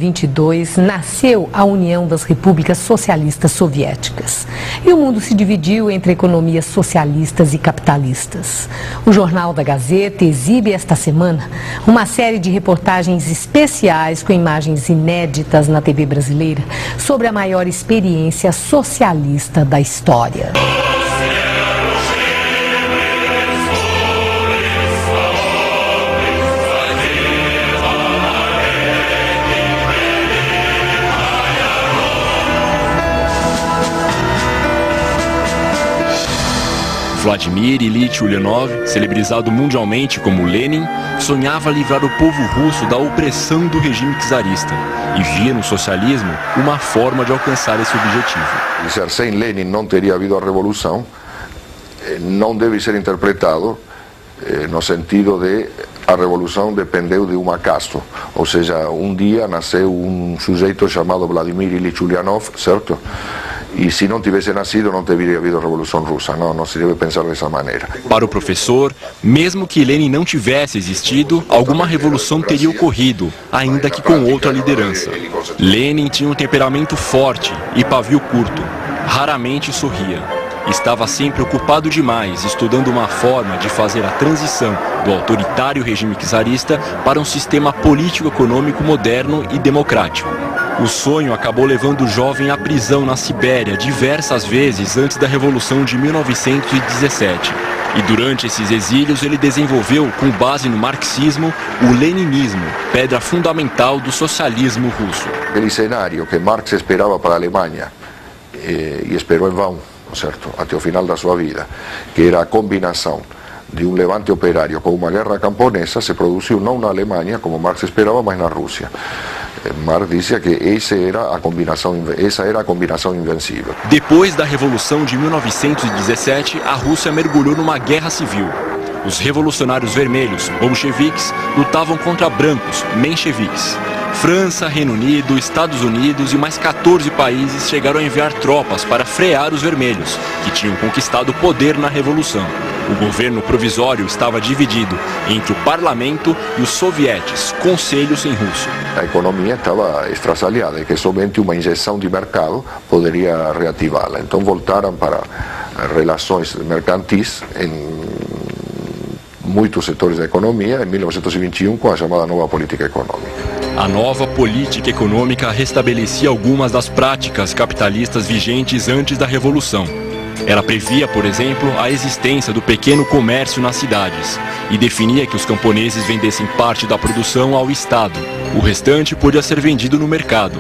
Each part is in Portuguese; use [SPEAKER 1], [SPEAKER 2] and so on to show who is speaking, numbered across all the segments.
[SPEAKER 1] 22 nasceu a União das Repúblicas Socialistas Soviéticas. E o mundo se dividiu entre economias socialistas e capitalistas. O Jornal da Gazeta exibe esta semana uma série de reportagens especiais com imagens inéditas na TV brasileira sobre a maior experiência socialista da história.
[SPEAKER 2] Vladimir Ilyich Ulyanov, celebrizado mundialmente como Lenin, sonhava livrar o povo russo da opressão do regime czarista e via no socialismo uma forma de alcançar esse objetivo.
[SPEAKER 3] Sem Lenin não teria havido a revolução, não deve ser interpretado no sentido de a revolução dependeu de um acaso, ou seja, um dia nasceu um sujeito chamado Vladimir Ilyich Ulyanov, certo? E se não tivesse nascido, não teria havido Revolução Russa. Não se deve pensar dessa maneira.
[SPEAKER 2] Para o professor, mesmo que Lenin não tivesse existido, alguma revolução teria ocorrido, ainda que com outra liderança. Lenin tinha um temperamento forte e pavio curto. Raramente sorria. Estava sempre ocupado demais, estudando uma forma de fazer a transição do autoritário regime czarista para um sistema político-econômico moderno e democrático. O sonho acabou levando o jovem à prisão na Sibéria diversas vezes antes da Revolução de 1917. E durante esses exílios ele desenvolveu, com base no marxismo, o leninismo, pedra fundamental do socialismo russo.
[SPEAKER 3] Aquele cenário que Marx esperava para a Alemanha, e esperou em vão, certo, até o final da sua vida, que era a combinação de um levante operário com uma guerra camponesa, se produziu não na Alemanha, como Marx esperava, mas na Rússia. Marx dizia que essa era a combinação invencível.
[SPEAKER 2] Depois da Revolução de 1917, a Rússia mergulhou numa guerra civil. Os revolucionários vermelhos, bolcheviques, lutavam contra brancos, mencheviques. França, Reino Unido, Estados Unidos e mais 14 países chegaram a enviar tropas para frear os vermelhos, que tinham conquistado o poder na Revolução. O governo provisório estava dividido entre o parlamento e os sovietes, conselhos em russo.
[SPEAKER 3] A economia estava estraçalhada e que somente uma injeção de mercado poderia reativá-la. Então voltaram para relações mercantis em muitos setores da economia em 1921 com a chamada nova política econômica.
[SPEAKER 2] A nova política econômica restabelecia algumas das práticas capitalistas vigentes antes da Revolução. Ela previa, por exemplo, a existência do pequeno comércio nas cidades e definia que os camponeses vendessem parte da produção ao Estado. O restante podia ser vendido no mercado.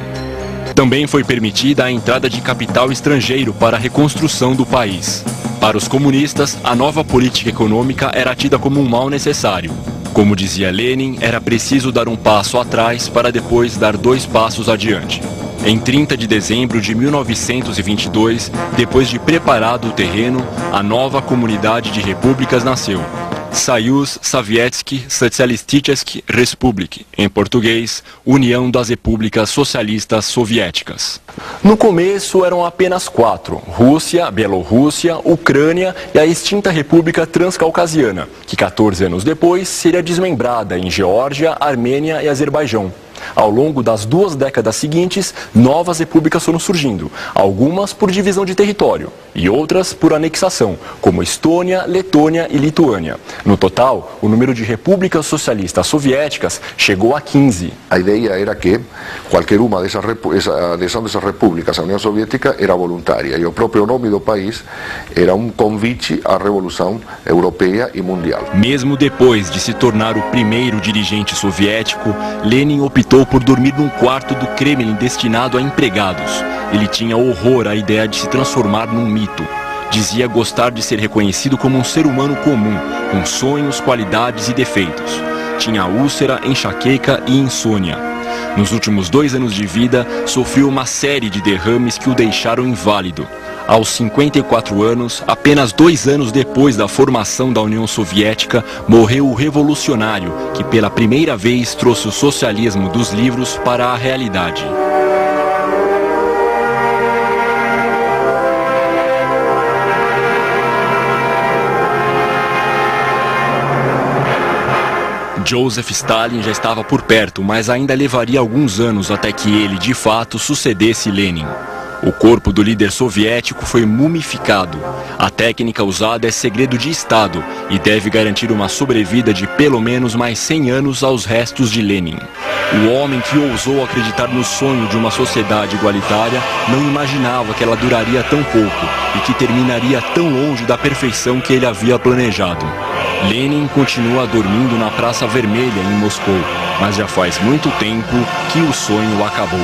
[SPEAKER 2] Também foi permitida a entrada de capital estrangeiro para a reconstrução do país. Para os comunistas, a nova política econômica era tida como um mal necessário. Como dizia Lenin, era preciso dar um passo atrás para depois dar 2 passos adiante. Em 30 de dezembro de 1922, depois de preparado o terreno, a nova comunidade de repúblicas nasceu. Soyuz Sovietsky Socialistische Republik, em português, União das Repúblicas Socialistas Soviéticas. No começo eram apenas 4, Rússia, Bielorrússia, Ucrânia e a extinta República Transcaucasiana, que 14 anos depois seria desmembrada em Geórgia, Armênia e Azerbaijão. Ao longo das 2 décadas seguintes, novas repúblicas foram surgindo, algumas por divisão de território e outras por anexação, como Estônia, Letônia e Lituânia. No total, o número de repúblicas socialistas soviéticas chegou a 15.
[SPEAKER 3] A ideia era que qualquer uma a adesão dessas repúblicas à União Soviética era voluntária e o próprio nome do país era um convite à Revolução Europeia e Mundial.
[SPEAKER 2] Mesmo depois de se tornar o primeiro dirigente soviético, Lenin optou por dormir num quarto do Kremlin destinado a empregados. Ele tinha horror à ideia de se transformar num mito. Dizia gostar de ser reconhecido como um ser humano comum, com sonhos, qualidades e defeitos. Tinha úlcera, enxaqueca e insônia. Nos últimos 2 anos de vida, sofreu uma série de derrames que o deixaram inválido. Aos 54 anos, apenas 2 anos depois da formação da União Soviética, morreu o revolucionário que pela primeira vez trouxe o socialismo dos livros para a realidade. Joseph Stalin já estava por perto, mas ainda levaria alguns anos até que ele, de fato, sucedesse Lenin. O corpo do líder soviético foi mumificado. A técnica usada é segredo de Estado e deve garantir uma sobrevida de pelo menos mais 100 anos aos restos de Lenin. O homem que ousou acreditar no sonho de uma sociedade igualitária não imaginava que ela duraria tão pouco e que terminaria tão longe da perfeição que ele havia planejado. Lenin continua dormindo na Praça Vermelha, em Moscou, mas já faz muito tempo que o sonho acabou.